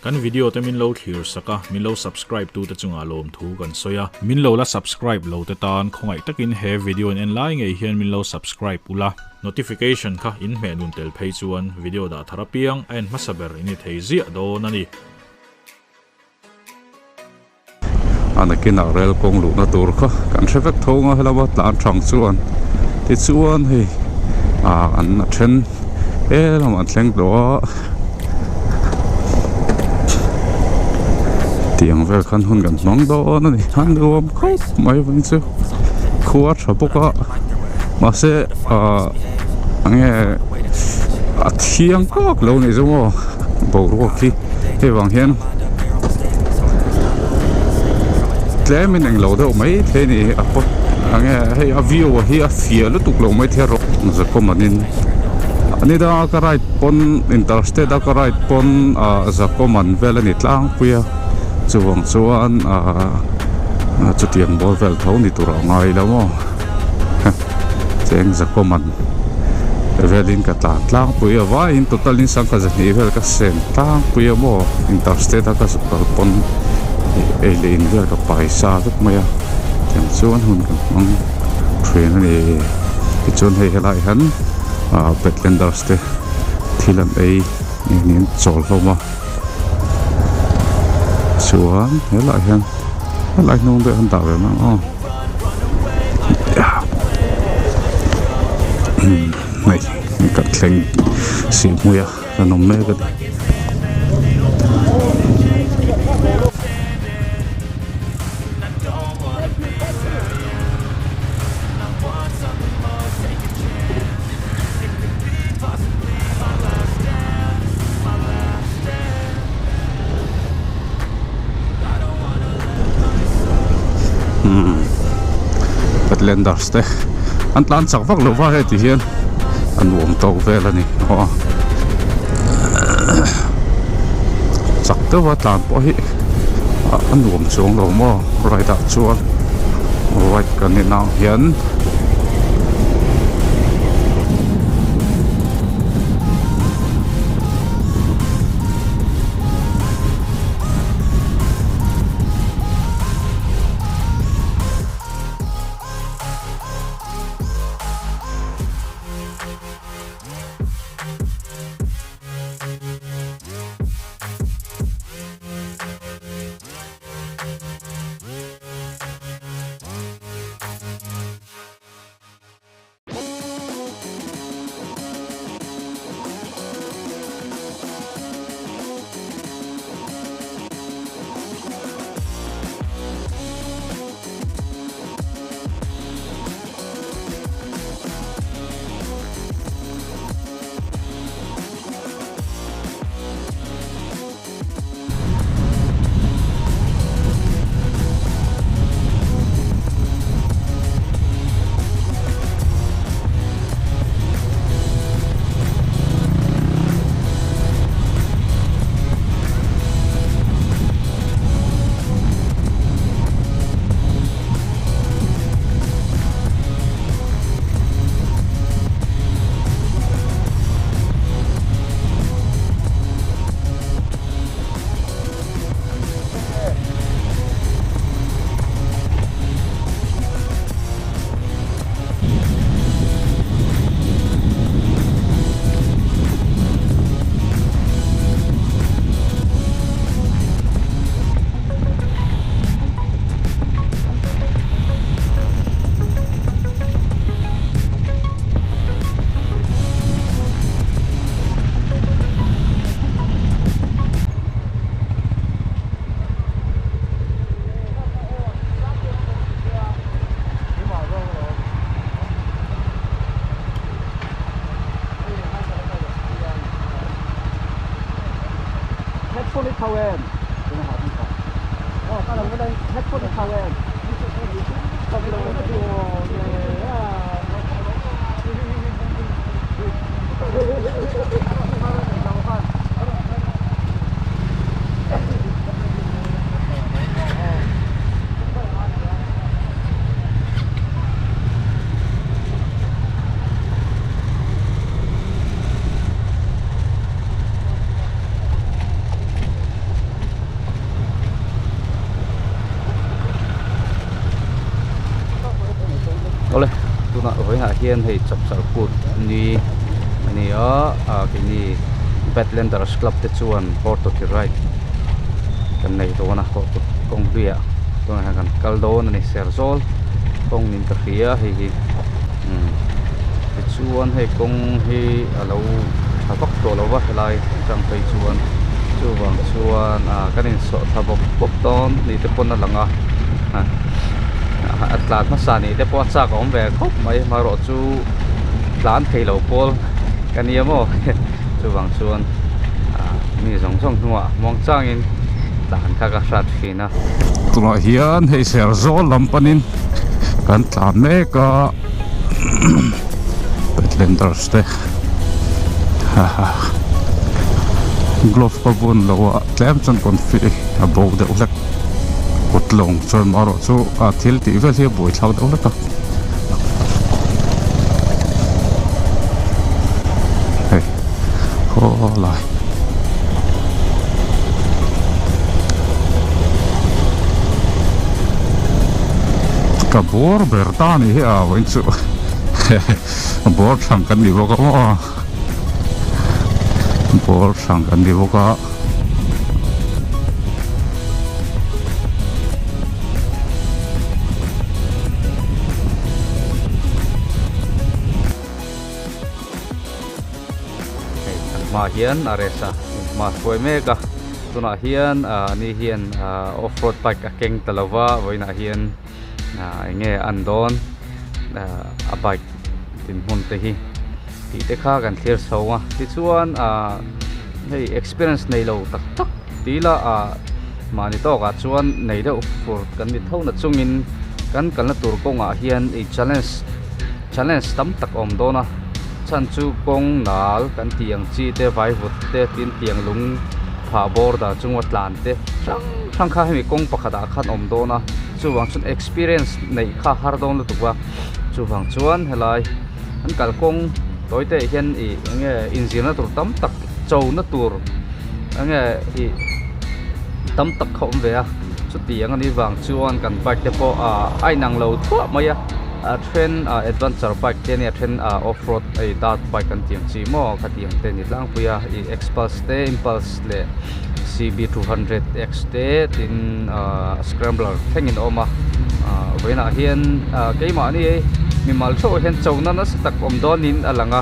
kan video te min lo thir saka min lo subscribe tu te chunga lom thu kan soya min lo la subscribe lo te tan khongai takin he video en lai ngei hian min lo subscribe ula notification kha in me nun tel phei chuan video da tharapiang en masaber ini theizi do nani anakin arel kong lu na tur kha kan thevek thonga helawa tlan thang chuan ti chuan hei an na then lam an thleng do tiang vel khan hun kan mong do nani han ruam khop mai vang chu khuwa thapoka ma se ange thiang kok lo ni zo bo ro ki he wang hian Tlemin ang lo daw may teni ako ang hey view hi a feel tuk lo may thero sa komanin ani da ka right pon interested da ka right pon za koman vel ni tlang puya chuwang chuan chutiang bol vel thau ni tura ngai la mo cheng za koman velin ka tlang puya wa in total in sang ka za ni vel ka sen tlang puya mo interested da ka pon Eileen vel ka paisa vek maya tiang chuan hun kan mang train ani ti chuan hei helai han Petlanders te thilan ei nin chol hloma chuan helai han helai nong be han ta ve ma mai ka thleng si muya anom me ka Petlanders te an tlan sak vak lo wa he ti hian an wom to vel ani sak te wa tlan po hi an wom chung lo mo right up chuan right kan ni nang hian Headphone cái này họ không có. Các bạn đây headphone Thailand. Còn cái đó hian hei chapchar kut ni ani a kini Badlanders Club te chuan Porto ki right kan nei to na ko kong bia to na kan kaldon ani serzol kong nin ka khia hi te chuan hei kong hi alo thavak to lo wa helai tang kai chuan chuwang chuan kanin so thavok pop ton ni te pon na langa atlat ma sani te po cha ko ve khop mai maro chu plan thei lo pol kania mo chuwang chuan mi zong zong nuwa mong changin dan ka ka shat fina tuna hian hei serzol lampanin kan tlan me ka Badlanders te glove pa bun lawa tlem chan kon fi a bo de ulak utlong chon maro chu a thil ti vel hi boi thlau de ulak hey ho lai ka bor bertani hi a win chu bor thang kan ni boka mo bor thang kan ni boka ma hian aresa ma foi mega tuna hian ni hian off-road bike akeng talawa voina hian nge andon a bike tin hun te hi ti te kha kan clear sawa ti chuan hei experience nei lo tak tak tila mani to ka chuan nei deuh fur kan ni thona chungin kan na tur konga hian i challenge tam tak om dona chan chu kong nal kan tiang chi te vai vut te tin tiang lung pha bor da chungwa tlan te sang kha hemi kong pakhada khan om dona chuwang chun experience nei kha har don lu tuwa chuwang chuan helai an kal kong toite hian i nge engine na tur tam tak chou na tur nge i tam tak khom ve a chu tiang ani wang chuan kan bike te po ai nang lo thua maya trend adventure bike te ne trend off-road ai dat bike kan tiang chi mo kha tiang te ni lang puya i Expulse te Impulse le CB200X te tin scrambler thengin oma voina hian keima ni mi mal tho hen chona na tak om donin alanga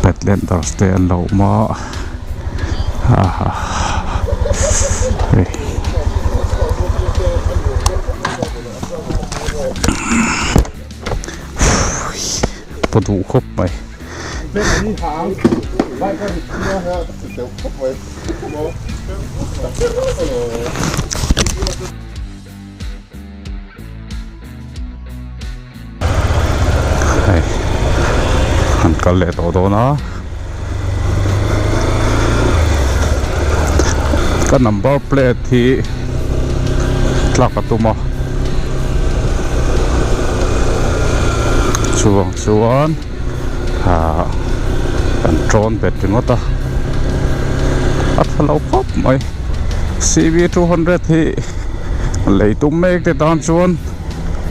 Badlanders te an lo ma padu khop mai an kal le to do na ka number plate hi tlak atuma chuan kan drone bet ngota at hello pop mai CB200 hi leitum mek te tan chuan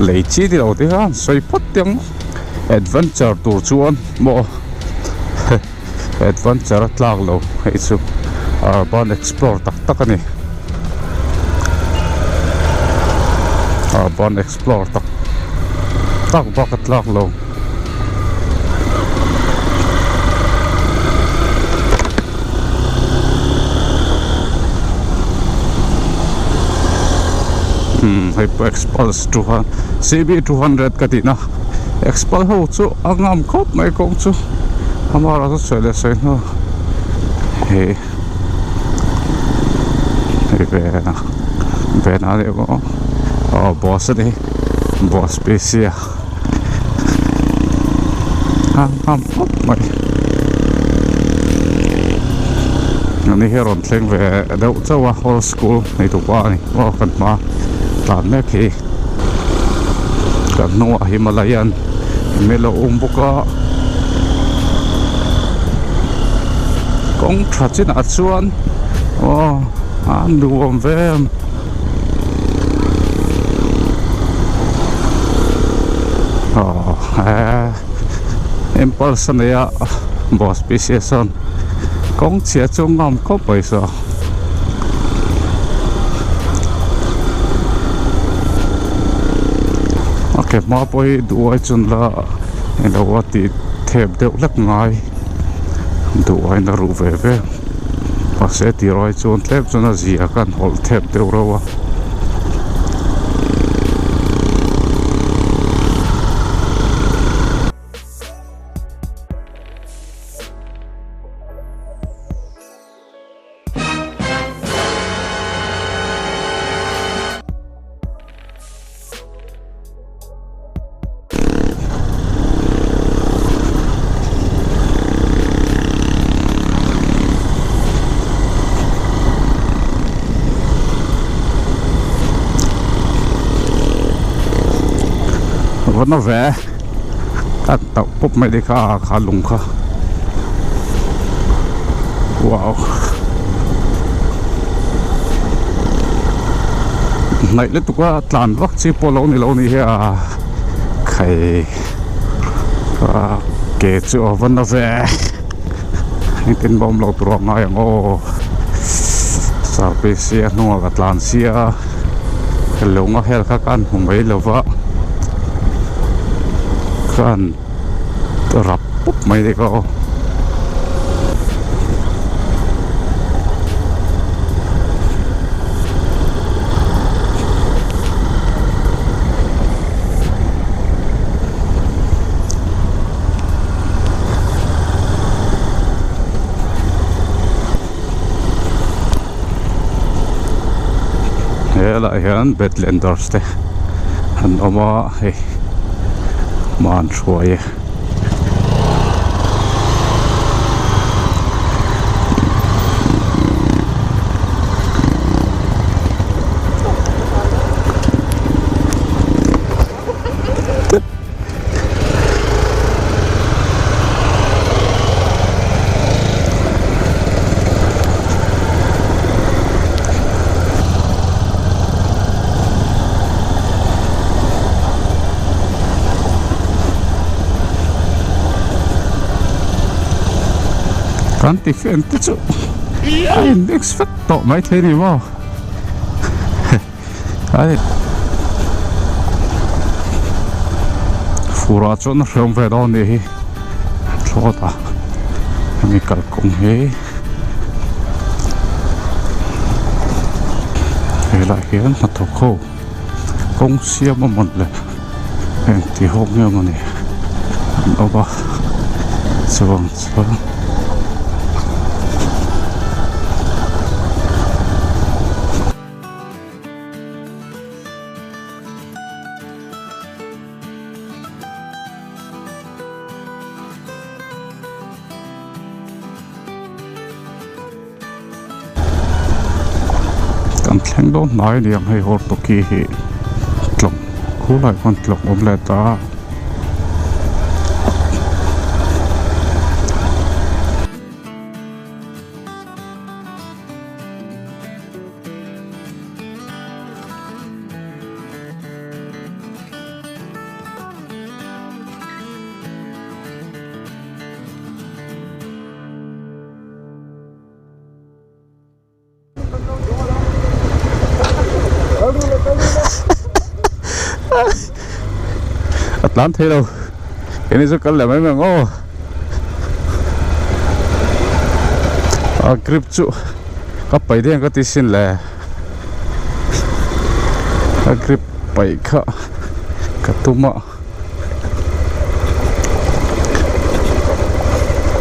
lei chi ti lo te han soi pat tiang adventure tur chuan mo adventure tlak lo hei chu Urban Explore tak ani Urban Explore tak bucket lak lo Hyper Expulse 200 CB200 katina Expulse ho chu angam khop mai kong chu hamara chu sele sai no he Bena le ko boss ni boss pesia ham mai ni heron thleng ve deuh chawa whole school nei tu pa ni wa kan ma tan me khi kan no Himalayan melo umbuka kong thachin achuan an duom vem impulse ya boss pieson kong chia chung ngam ko paisa okay ma poi duai chun la enda wati thep deuh lek ngai duai na ru ve ve pase ti roi chun thep chuna zia kan hol thep deuh rawa nó vẽ cắt tàu búp mấy đi khá lùng khá wow này lấy tụi qua tàn vắc chi po lâu này ha khai kể chỗ vẫn nó vẽ những tên bom lâu tụi ngay ngô sao bây giờ nó gặp tàn xia cái lâu ngó hết các anh không mấy lâu vợ kan terap pup mai de ko hela hian Bedlanders te han oma he man chuaye kan ti fen ti chu I didn't expect to mai thế này mà ai fura chon rong ve do ni cho ta mi kal kong he lại hiền là thổ khô công xiêm mà một lần em thì hôm nay mà nè đâu ba xuống thằng đó nói đi hay hốt tổ kỳ hệ lồng cú lại con lồng ôm lại ta Atlan thấy đâu cái này rất cần là mấy mẹ ngô grip chu các bảy đen có tí xin lẻ grip bảy khá cả tụ mạ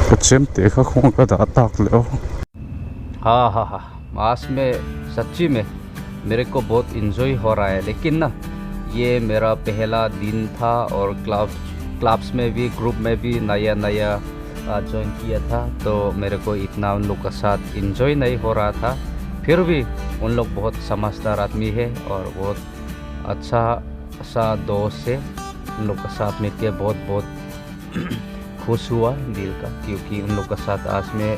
cái chém tế khá không có đã tạc liệu हाँ आज में सच्ची में मेरे को बहुत इन्जॉय हो रहा है लेकिन ना ये मेरा पहला दिन था और क्लब्स में भी ग्रुप में भी नया ज्वाइन किया था तो मेरे को इतना उन लोग का साथ इन्जॉय नहीं हो रहा था फिर भी उन लोग बहुत समझदार आदमी है और बहुत अच्छा सा दोस्त है उन लोग का साथ मिल के बहुत खुश हुआ दिल का क्योंकि उन लोग का साथ आज में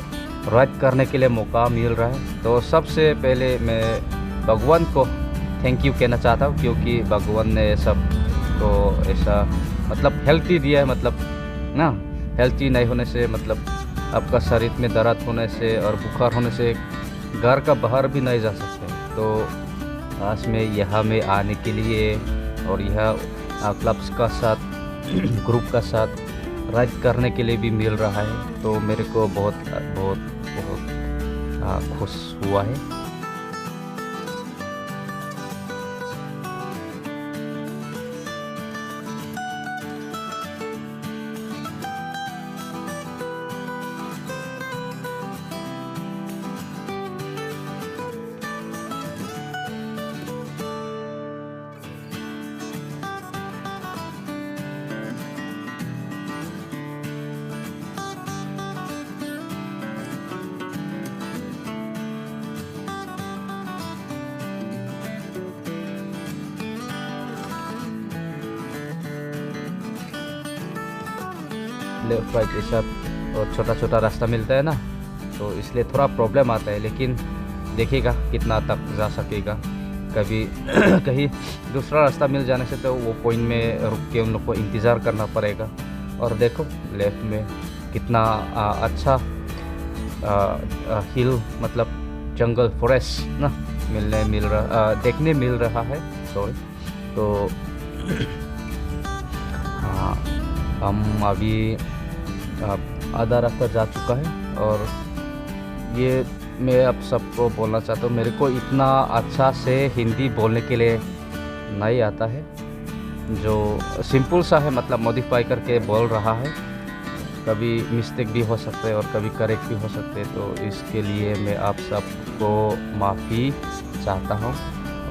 राइड करने के लिए मौका मिल रहा है। तो सबसे पहले मैं भगवान को थैंक यू कहना चाहता हूँ क्योंकि भगवान ने सब को ऐसा मतलब हेल्थी दिया है मतलब ना हेल्थी नहीं होने से मतलब आपका शरीर में दर्द होने से और बुखार होने से घर का बाहर भी नहीं जा सकते। तो आज में यहाँ में आने के लिए और यह क्लब्स का साथ ग्रुप का साथ राइड करने के लिए भी मिल रहा है तो मेरे को बहुत खुश हुआ है। लेफ्ट राइट ऐसा और छोटा छोटा रास्ता मिलता है ना तो इसलिए थोड़ा प्रॉब्लम आता है लेकिन देखिएगा कितना तक जा सकेगा। कभी कहीं दूसरा रास्ता मिल जाने से तो वो पॉइंट में रुक के उन लोग को इंतज़ार करना पड़ेगा। और देखो लेफ्ट में कितना अच्छा हिल मतलब जंगल फॉरेस्ट ना देखने मिल रहा है सॉरी। तो हम अभी आधा रास्ता जा चुका है और ये मैं अब सबको बोलना चाहता हूँ मेरे को इतना अच्छा से हिंदी बोलने के लिए नहीं आता है जो सिंपल सा है मतलब मॉडिफाई करके बोल रहा है। कभी मिस्टेक भी हो सकते हैं और कभी करेक्ट भी हो सकते हैं तो इसके लिए मैं आप सबको माफ़ी चाहता हूँ।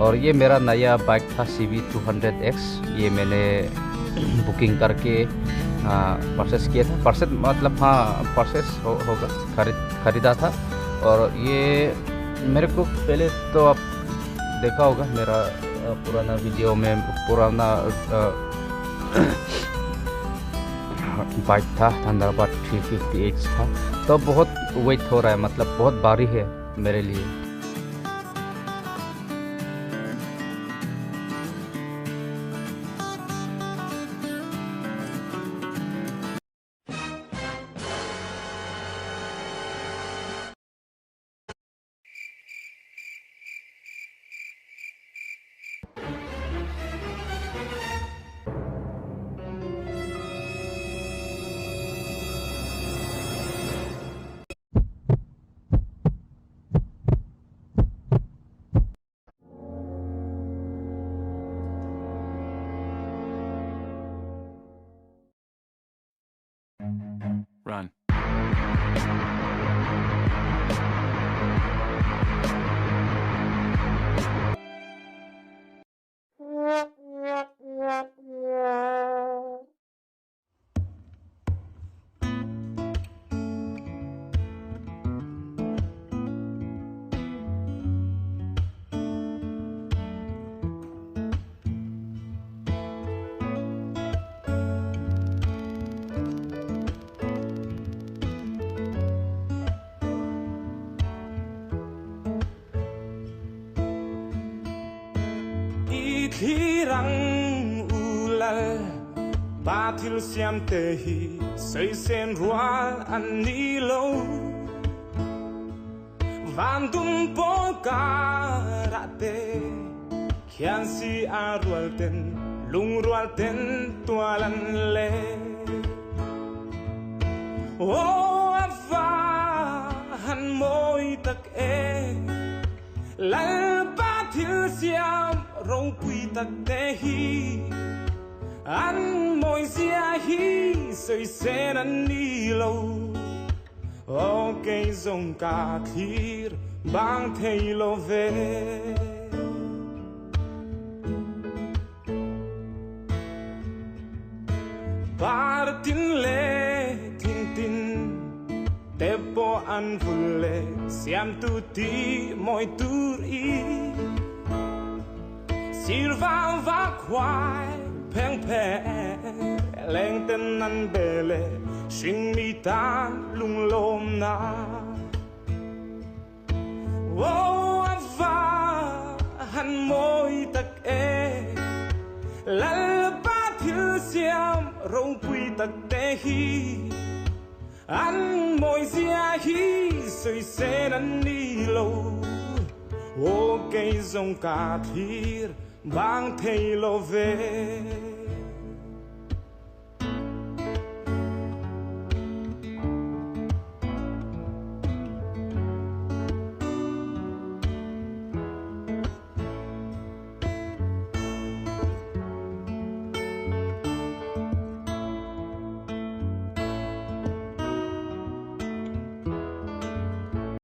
और ये मेरा नया बाइक था CB200X ये मैंने बुकिंग करके परचेस किया था परचेस होगा खरीदा था। और ये मेरे को पहले तो आप देखा होगा मेरा पुराना वीडियो में पुराना बाइक था थंडरबर्ड 350H था तो बहुत वेट हो रहा है मतलब बहुत भारी है मेरे लिए। Run. Hirang ulal batil siam tehi sei sen rual anilo vandum pokarate kian si arwal ten lung rual ten tua lan le ô ava han môi tak e lal ba thil siam rong pui tak te hi an môi sia hi soi sen an đi lâu ô cây rong ca thir bang thei lo ve Partin le tin tin Tepo an vule Siam tu ti moi tur i Sirva va quai Peng pe Leng ten an bele Sing mi tan lung lom na Wo ava Han moi tak e Lal Thil siam rong pui tak te hi an môi sia hi soi sen an đi lâu ô cây rong ca thir bang thei lo ve